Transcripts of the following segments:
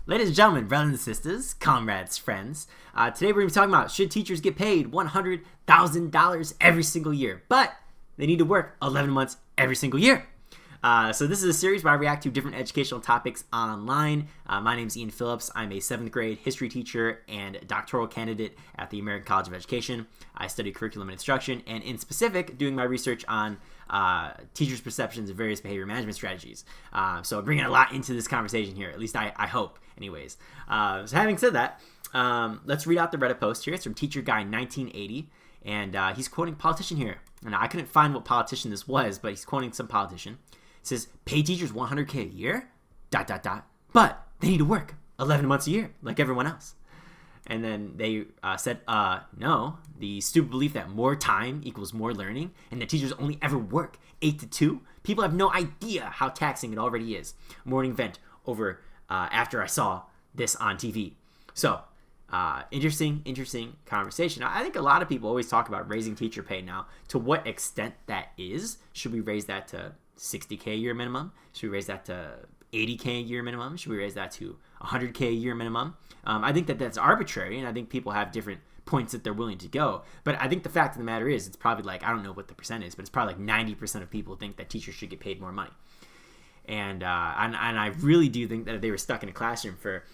Ladies and gentlemen, brothers and sisters, comrades, friends, today we're going to be talking about should teachers get paid $100,000 every single year, but they need to work 11 months every single year. So this is a series where I react to different educational topics online. My name is Ian Phillips. I'm a 7th grade history teacher and doctoral candidate at the American College of Education. I study curriculum and instruction, and in specific, doing my research on teachers' perceptions of various behavior management strategies. So I'm bringing a lot into this conversation here, at least I hope, anyways. So having said that, let's read out the Reddit post here. It's from Teacher Guy 1980, and he's quoting a politician here. And I couldn't find what politician this was, but he's quoting some politician. It says, pay teachers $100K a year, ... but they need to work 11 months a year, like everyone else. And then they said, no, the stupid belief that more time equals more learning and that teachers only ever work 8 to 2. People have no idea how taxing it already is. Morning vent over after I saw this on TV. So, interesting conversation. I think a lot of people always talk about raising teacher pay now. To what extent that is? Should we raise that to $60K a year minimum? Should we raise that to $80K a year minimum? Should we raise that to $100K a year minimum? I think that that's arbitrary, and I think people have different points that they're willing to go. But I think the fact of the matter is, it's probably like, I don't know what the percent is, but it's probably like 90% of people think that teachers should get paid more money. And I really do think that if they were stuck in a classroom for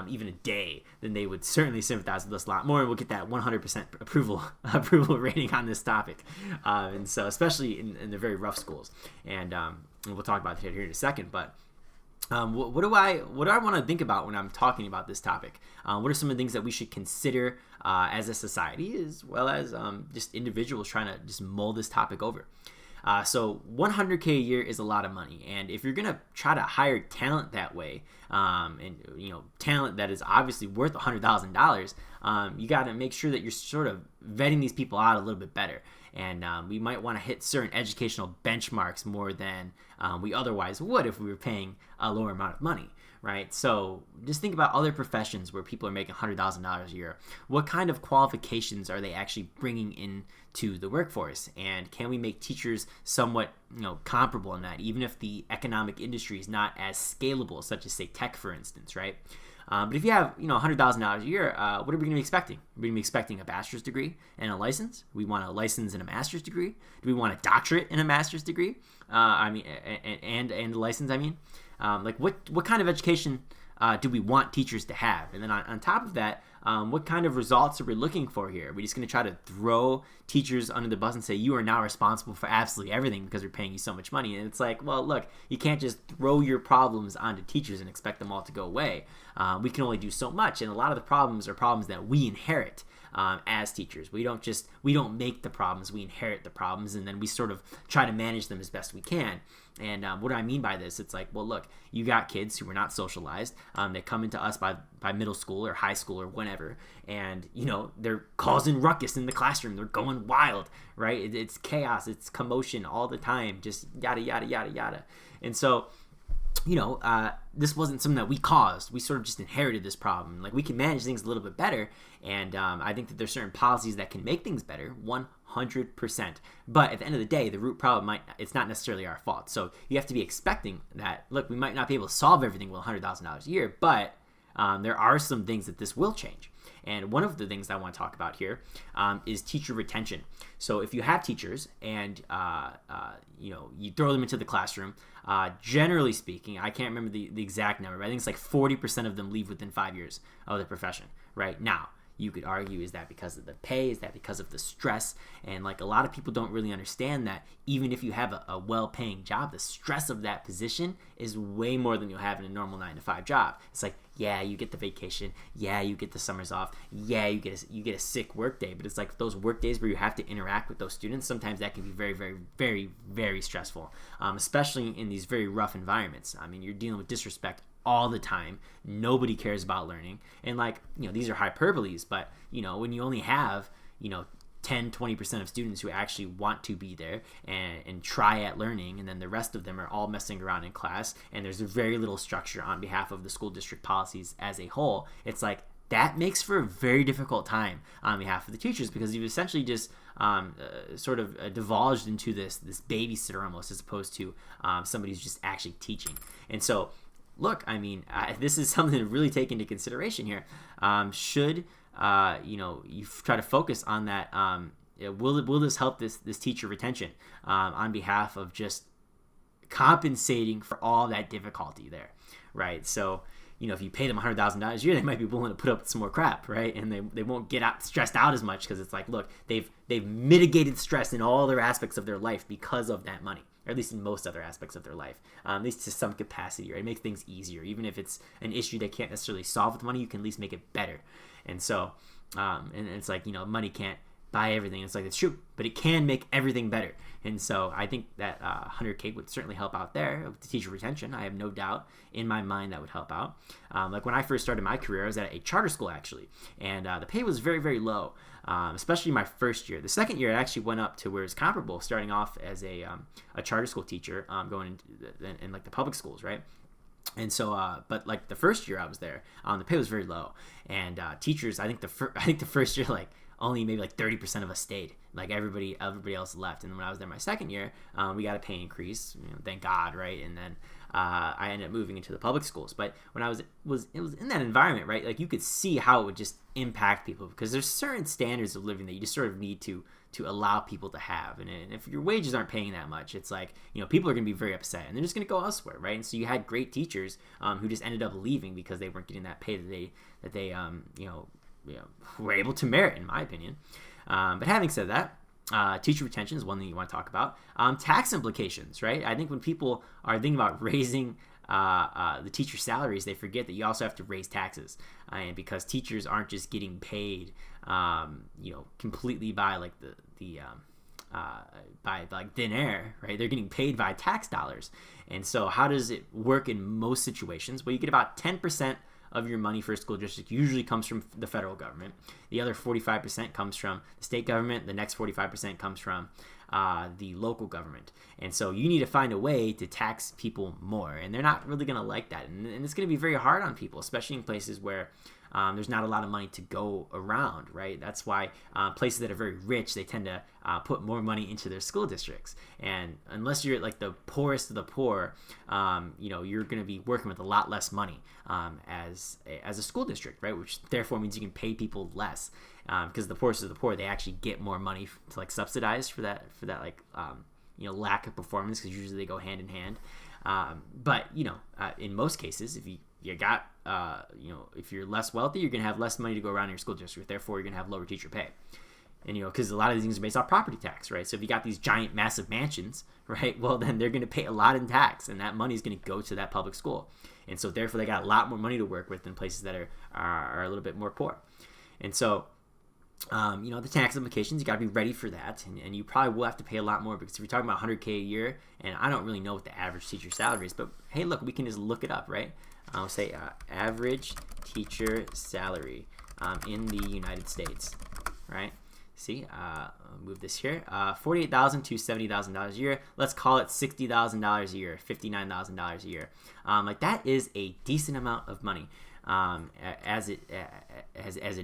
even a day, then they would certainly sympathize with us a lot more, and we'll get that 100% approval rating on this topic. And so, especially in the very rough schools, and we'll talk about that here in a second. But what do I want to think about when I'm talking about this topic? What are some of the things that we should consider as a society, as well as just individuals trying to just mull this topic over? So $100K a year is a lot of money, and if you're gonna try to hire talent that way, and talent that is obviously worth $100,000, you got to make sure that you're sort of vetting these people out a little bit better. And we might want to hit certain educational benchmarks more than we otherwise would if we were paying a lower amount of money, right? So just think about other professions where people are making $100,000 a year. What kind of qualifications are they actually bringing into the workforce? And can we make teachers somewhat comparable in that, even if the economic industry is not as scalable, such as, say, tech, for instance, right? But if you have, $100,000 a year, what are we going to be expecting? Are we going to be expecting a bachelor's degree and a license? Do we want a license and a master's degree? Do we want a doctorate and a master's degree? And a license, what kind of education do we want teachers to have? And then on top of that, what kind of results are we looking for here? Are we just going to try to throw teachers under the bus and say, you are now responsible for absolutely everything because we're paying you so much money? And it's like, well, look, you can't just throw your problems onto teachers and expect them all to go away. We can only do so much, and a lot of the problems are problems that we inherit as teachers. We don't make the problems, we inherit the problems, and then we sort of try to manage them as best we can. And what do I mean by this? It's like, well, look, you got kids who are not socialized. They come into us by middle school or high school or whenever, and they're causing ruckus in the classroom. They're going wild, right? It's chaos, it's commotion all the time, just yada yada yada yada. And so, this wasn't something that we caused. We sort of just inherited this problem. Like, we can manage things a little bit better, and I think that there's certain policies that can make things better, 100%. But at the end of the day, the root problem it's not necessarily our fault. So you have to be expecting that, look, we might not be able to solve everything with $100,000 a year, but there are some things that this will change. And one of the things that I want to talk about here is teacher retention. So if you have teachers and you throw them into the classroom, generally speaking, I can't remember the exact number, but I think it's like 40% of them leave within 5 years of the profession. Right now, you could argue, is that because of the pay? Is that because of the stress? And like, a lot of people don't really understand that even if you have a well-paying job, the stress of that position is way more than you'll have in a normal 9-to-5 job. It's like, yeah, you get the vacation. Yeah, you get the summers off. Yeah, you get a sick work day. But it's like those work days where you have to interact with those students. Sometimes that can be very, very, very, very stressful, especially in these very rough environments. I mean, you're dealing with disrespect all the time. Nobody cares about learning. And these are hyperboles, but when you only have 10-20% of students who actually want to be there and try at learning, and then the rest of them are all messing around in class, and there's very little structure on behalf of the school district policies as a whole, it's like, that makes for a very difficult time on behalf of the teachers, because you've essentially just sort of divulged into this babysitter almost, as opposed to somebody who's just actually teaching. And so look, I mean, this is something to really take into consideration here. Should you try to focus on that? Will this help this teacher retention on behalf of just compensating for all that difficulty there, right? So, if you pay them $100,000 a year, they might be willing to put up with some more crap, right? And they won't get stressed out as much because it's like, look, they've mitigated stress in all their aspects of their life because of that money, or at least in most other aspects of their life, at least to some capacity, right? It makes things easier. Even if it's an issue they can't necessarily solve with money, you can at least make it better. And so, and it's like, money can't buy everything. It's like, it's true, but it can make everything better. And so I think that 100K would certainly help out there with the teacher retention. I have no doubt in my mind that would help out. Like when I first started my career, I was at a charter school actually, and the pay was very, very low, especially my first year. The second year, it actually went up to where it's comparable, starting off as a charter school teacher, going in like the public schools, right? And so, but like the first year I was there, the pay was very low, and teachers, I think the first year, like only maybe like 30% of us stayed. Like everybody else left. And then when I was there my second year, we got a pay increase, thank God, right? And then I ended up moving into the public schools. But when I was in that environment, right? Like you could see how it would just impact people, because there's certain standards of living that you just sort of need to allow people to have. And if your wages aren't paying that much, it's like, people are going to be very upset and they're just going to go elsewhere, right? And so you had great teachers who just ended up leaving because they weren't getting that pay that they were able to merit, in my opinion. But having said that, teacher retention is one thing you want to talk about. Tax implications, right? I think when people are thinking about raising the teacher salaries, they forget that you also have to raise taxes, and because teachers aren't just getting paid, completely by like by like thin air, right? They're getting paid by tax dollars. And so how does it work in most situations? Well, you get about 10% of your money for a school district usually comes from the federal government. The other 45% comes from the state government. The next 45% comes from the local government. And so you need to find a way to tax people more, and they're not really going to like that. And it's going to be very hard on people, especially in places where there's not a lot of money to go around, right? That's why places that are very rich, they tend to put more money into their school districts. And unless you're like the poorest of the poor, you're going to be working with a lot less money as a school district, right? Which therefore means you can pay people less, because the poorest of the poor, they actually get more money to like subsidize for that like lack of performance, because usually they go hand in hand. But in most cases, if you got if you're less wealthy, you're going to have less money to go around in your school district. Therefore, you're going to have lower teacher pay. And, because a lot of these things are based off property tax, right? So if you got these giant, massive mansions, right, well, then they're going to pay a lot in tax, and that money is going to go to that public school. And so therefore, they got a lot more money to work with than places that are a little bit more poor. And so, the tax implications, you got to be ready for that. And you probably will have to pay a lot more, because if you're talking about $100K a year, and I don't really know what the average teacher salary is, but hey, look, we can just look it up, right? I'll say average teacher salary in the United States, right? See, move this here, $48,000 to $70,000 a year. Let's call it $60,000 a year, $59,000 a year. Like that is a decent amount of money, as it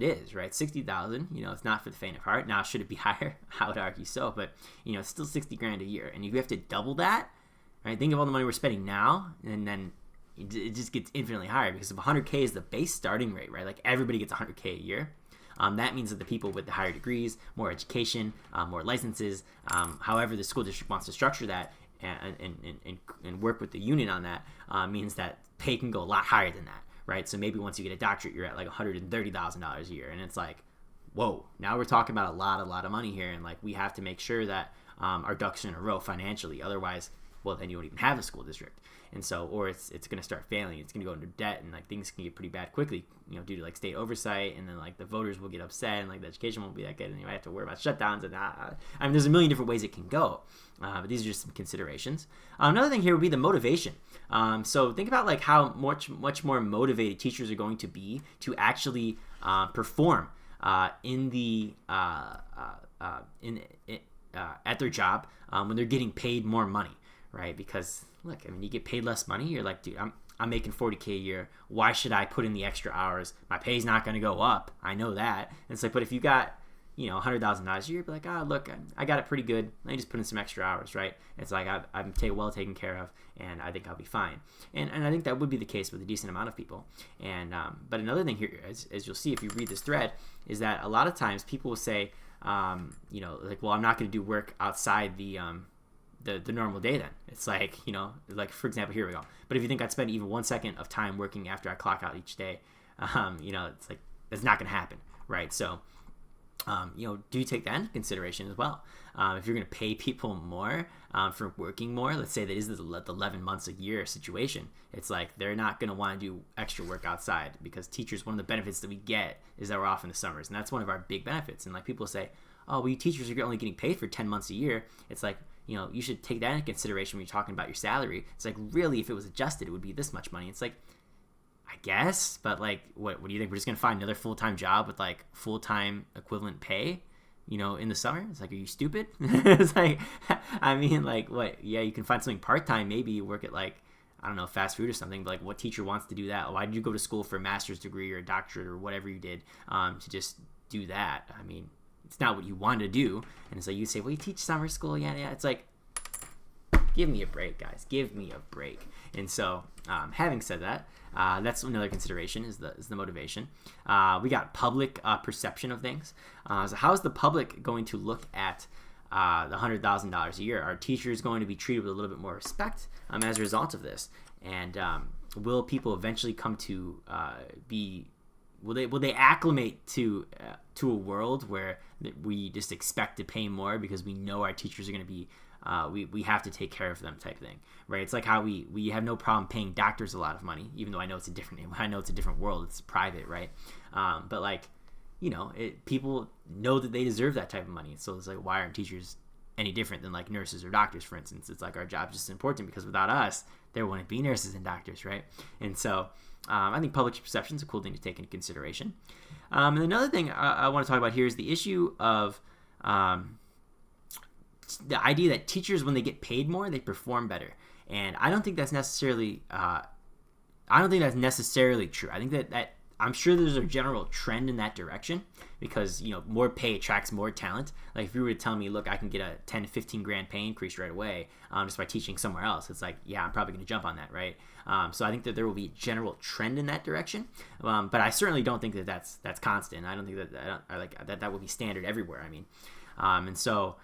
is, right? 60,000, it's not for the faint of heart. Now, should it be higher? I would argue so, but it's still 60 grand a year, and if you have to double that, right? Think of all the money we're spending now, and then it just gets infinitely higher, because if 100K is the base starting rate, right? Like everybody gets 100K a year. That means that the people with the higher degrees, more education, more licenses, however the school district wants to structure that and work with the union on that, means that pay can go a lot higher than that, right? So maybe once you get a doctorate, you're at like $130,000 a year, and it's like, whoa, now we're talking about a lot of money here, and like we have to make sure that our ducks are in a row financially. Otherwise, well, then you won't even have a school district. And so, or it's going to start failing. It's going to go into debt, and like things can get pretty bad quickly, due to like state oversight, and then like the voters will get upset, and like the education won't be that good, and you might have to worry about shutdowns. And there's a million different ways it can go, but these are just some considerations. Another thing here would be the motivation. So think about like how much more motivated teachers are going to be to actually perform at their job when they're getting paid more money. Right? Because look, I mean, you get paid less money. You're like, dude, I'm making $40K a year. Why should I put in the extra hours? My pay's not going to go up. I know that. And it's like, but if you got, $100,000 a year, be like, look, I got it pretty good. Let me just put in some extra hours, right? It's like I'm well taken care of, and I think I'll be fine. And I think that would be the case with a decent amount of people. And but another thing here, as you'll see if you read this thread, is that a lot of times people will say, like, well, I'm not going to do work outside the normal day then. It's like, like for example, here we go. But if you think I'd spend even 1 second of time working after I clock out each day, it's like, it's not going to happen, right? So, do take that into consideration as well. If you're going to pay people more for working more, let's say that is the 11 months a year situation, it's like they're not going to want to do extra work outside, because teachers, one of the benefits that we get is that we're off in the summers, and that's one of our big benefits. And like people say, oh, well, you teachers are only getting paid for 10 months a year. It's like, you should take that into consideration when you're talking about your salary. It's like, really, if it was adjusted, it would be this much money. It's like, I guess, but like, what do you think? We're just gonna find another full-time job with like full-time equivalent pay, in the summer? It's like, are you stupid? It's like, I mean, like, what? Yeah, you can find something part-time. Maybe you work at like, I don't know, fast food or something. But like, what teacher wants to do that? Why did you go to school for a master's degree or a doctorate or whatever you did to just do that? I mean, it's not what you want to do. And it's like, you say, well, you teach summer school, yeah. It's like, give me a break, guys. Give me a break. And so, having said that, that's another consideration is the motivation. We got public perception of things. So how is the public going to look at the $100,000 a year? Are teachers going to be treated with a little bit more respect as a result of this? And will people eventually come to will they acclimate to a world where we just expect to pay more because we know our teachers are going to be we have to take care of them type thing, right? It's like how we have no problem paying doctors a lot of money, even though I know it's a different world. It's private, right? But like, people know that they deserve that type of money. So it's like, why aren't teachers any different than like nurses or doctors, for instance? It's like our job's just important because without us, there wouldn't be nurses and doctors, right? And so I think public perception is a cool thing to take into consideration. And another thing I want to talk about here is the issue of the idea that teachers, when they get paid more, they perform better. And I don't think that's necessarily true. I think that I'm sure there's a general trend in that direction because, more pay attracts more talent. Like if you were to tell me, look, I can get a 10 to 15 grand pay increase right away just by teaching somewhere else. It's like, yeah, I'm probably going to jump on that, right? So I think that there will be a general trend in that direction. But I certainly don't think that that's constant. I don't think that will be standard everywhere. I mean, and so,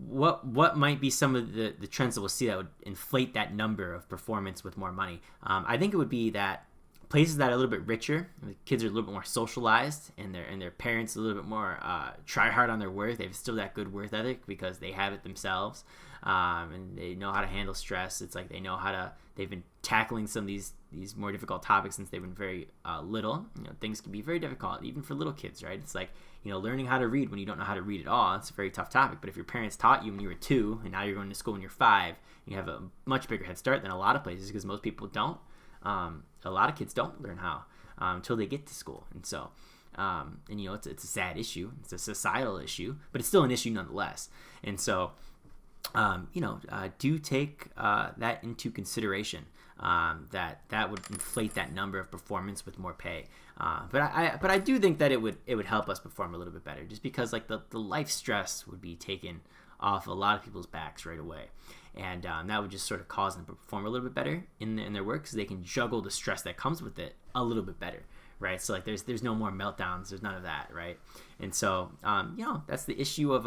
what might be some of the trends that we'll see that would inflate that number of performance with more money? I think it would be that places that are a little bit richer, the kids are a little bit more socialized, and their parents a little bit more try hard on their work. They have still that good work ethic because they have it themselves, and they know how to handle stress. It's like they've been tackling some of these more difficult topics since they've been very little. Things can be very difficult even for little kids, right? It's like, learning how to read when you don't know how to read at all, it's a very tough topic. But if your parents taught you when you were 2 and now you're going to school when you're 5, you have a much bigger head start than a lot of places because most people don't. A lot of kids don't learn how until they get to school. And so, it's a sad issue. It's a societal issue, but it's still an issue nonetheless. And so, do take that into consideration. That would inflate that number of performance with more pay. But I do think that it would help us perform a little bit better, just because like the life stress would be taken off a lot of people's backs right away, and that would just sort of cause them to perform a little bit better in their work, because they can juggle the stress that comes with it a little bit better, right? So like there's no more meltdowns, there's none of that, right? And so that's the issue of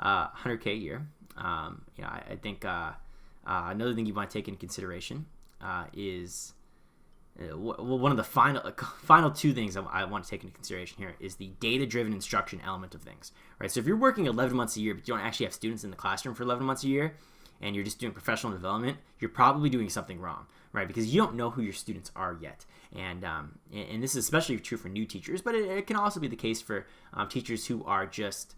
$100K a year. I think another thing you want to take into consideration is one of the final 2 things I want to take into consideration here is the data-driven instruction element of things, right? So if you're working 11 months a year, but you don't actually have students in the classroom for 11 months a year, and you're just doing professional development, you're probably doing something wrong, right? Because you don't know who your students are yet. And this is especially true for new teachers, but it can also be the case for teachers who are just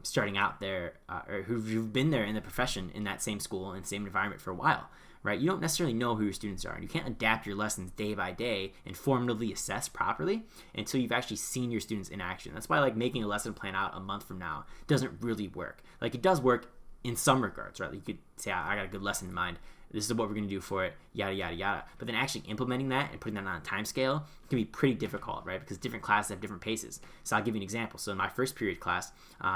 starting out there or who've been there in the profession in that same school and same environment for a while, right? You don't necessarily know who your students are, and you can't adapt your lessons day by day and formatively assess properly until you've actually seen your students in action. That's why like making a lesson plan out a month from now doesn't really work. Like it does work in some regards, right? Like you could say, I got a good lesson in mind This is what we're going to do for it, yada, yada, yada. But then actually implementing that and putting that on a time scale can be pretty difficult, right? Because different classes have different paces. So I'll give you an example. So in my first period class,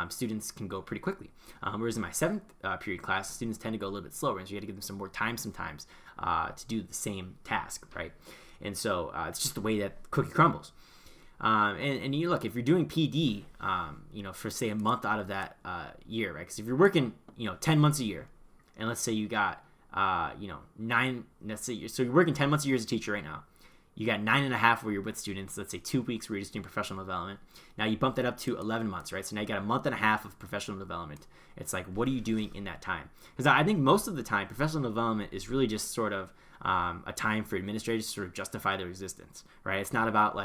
students can go pretty quickly. Whereas in my seventh period class, students tend to go a little bit slower. And so you got to give them some more time sometimes to do the same task, right? And so it's just the way that cookie crumbles. And you look, if you're doing PD, for say a month out of that year, right? Because if you're working, 10 months a year, and let's say you got, 9, let's say, so you're working 10 months a year as a teacher right now. You got 9.5 where you're with students, let's say 2 weeks where you're just doing professional development. Now you bump that up to 11 months, right? So now you got a month and a half of professional development. It's like, what are you doing in that time? Because I think most of the time, professional development is really just sort of a time for administrators to sort of justify their existence, right? It's not about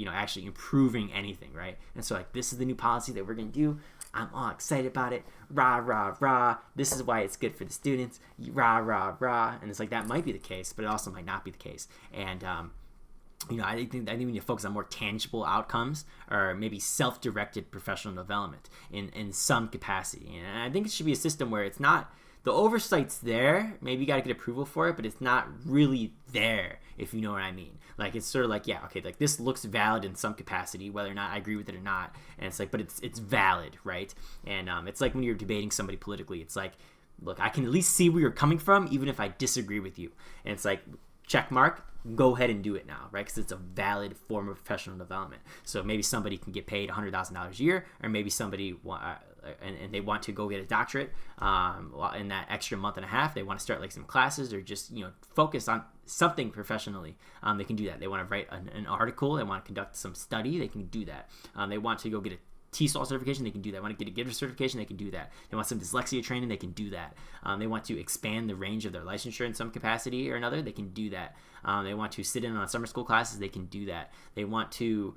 actually improving anything, right? And so this is the new policy that we're going to do. I'm all excited about it. Rah, rah, rah. This is why it's good for the students. Rah, rah, rah. And it's like, that might be the case, but it also might not be the case. And, I think we need to focus on more tangible outcomes or maybe self-directed professional development in some capacity. And I think it should be a system where it's not, the oversight's there, maybe you got to get approval for it, but it's not really there, if you know what I mean. Like, it's sort of like, yeah, okay, like this looks valid in some capacity, whether or not I agree with it or not. And it's like, but it's valid, right? And it's like when you're debating somebody politically, it's like, look, I can at least see where you're coming from, even if I disagree with you. And it's like, check mark, go ahead and do it now, right? Because it's a valid form of professional development. So maybe somebody can get paid $100,000 a year, or maybe somebody and they want to go get a doctorate in that extra month and a half. They want to start like some classes or just focus on something professionally. They can do that. They want to write an article. They want to conduct some study. They can do that. They want to go get a TESOL certification, they can do that. They want to get a giver certification, they can do that. They want some dyslexia training, they can do that. They want to expand the range of their licensure in some capacity or another, they can do that. They want to sit in on summer school classes, they can do that. They want to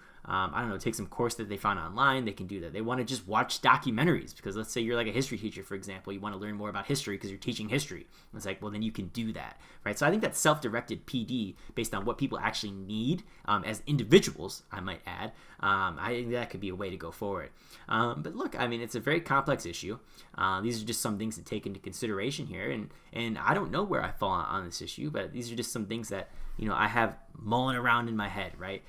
take some course that they found online, they can do that. They want to just watch documentaries because let's say you're like a history teacher, for example, you want to learn more about history because you're teaching history. It's like, well, then you can do that, right? So I think that self-directed PD based on what people actually need as individuals, I might add, I think that could be a way to go forward. But look, I mean, it's a very complex issue. These are just some things to take into consideration here, and I don't know where I fall on this issue, but these are just some things that I have mulling around in my head, right?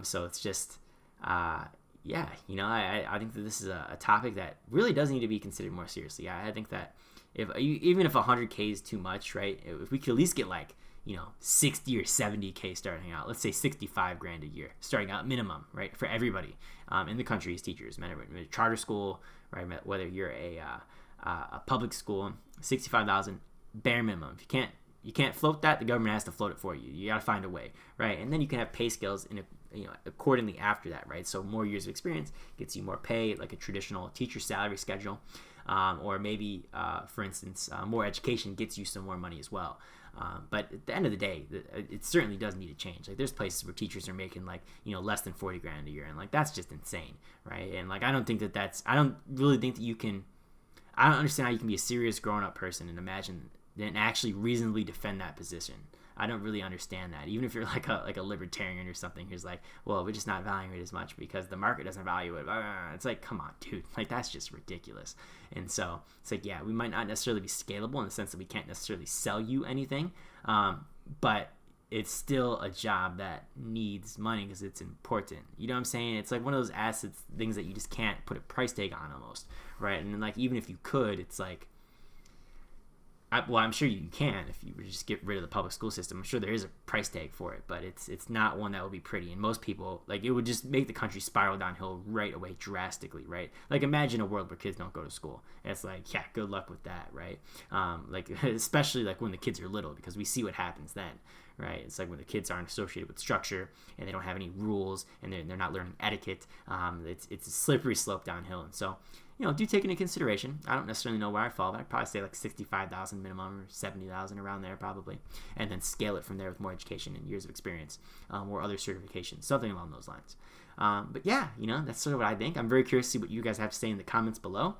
So it's just, I think that this is a topic that really does need to be considered more seriously. I think that even if 100K is too much, right? If we could at least get 60 or 70K starting out, let's say 65 grand a year starting out minimum, right? For everybody in the country as teachers, charter school, right? Whether you're a public school, 65,000 bare minimum. If you can't float that, the government has to float it for you. You got to find a way, right? And then you can have pay scales accordingly after that, right? So more years of experience gets you more pay, like a traditional teacher salary schedule, or maybe, for instance, more education gets you some more money as well. But at the end of the day, it certainly does need to change. Like there's places where teachers are making less than 40 grand a year, and that's just insane, right? And I don't think I don't really think that you can. I don't understand how you can be a serious grown-up person and imagine and actually reasonably defend that position. I don't really understand that. Even if you're like a libertarian or something who's like, well, we're just not valuing it as much because the market doesn't value it. It's like, come on, dude. That's just ridiculous. And so it's like, yeah, we might not necessarily be scalable in the sense that we can't necessarily sell you anything, but it's still a job that needs money because it's important. You know what I'm saying? It's like one of those assets, things that you just can't put a price tag on almost, right? And even if you could, it's like, I'm sure you can if you just get rid of the public school system. I'm sure there is a price tag for it, but it's not one that will be pretty. And most people, it would just make the country spiral downhill right away drastically, right? Imagine a world where kids don't go to school. And it's like, yeah, good luck with that, right? Especially when the kids are little, because we see what happens then, right? It's like when the kids aren't associated with structure and they don't have any rules and they're not learning etiquette. It's a slippery slope downhill. And so, do take into consideration. I don't necessarily know where I fall, but I'd probably say 65,000 minimum or 70,000 around there probably, and then scale it from there with more education and years of experience or other certifications, something along those lines. But yeah, that's sort of what I think. I'm very curious to see what you guys have to say in the comments below.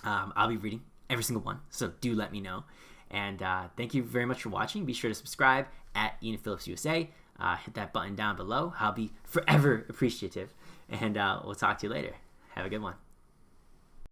I'll be reading every single one, so do let me know. And thank you very much for watching. Be sure to subscribe at Ian Phillips USA. Hit that button down below. I'll be forever appreciative. And we'll talk to you later. Have a good one.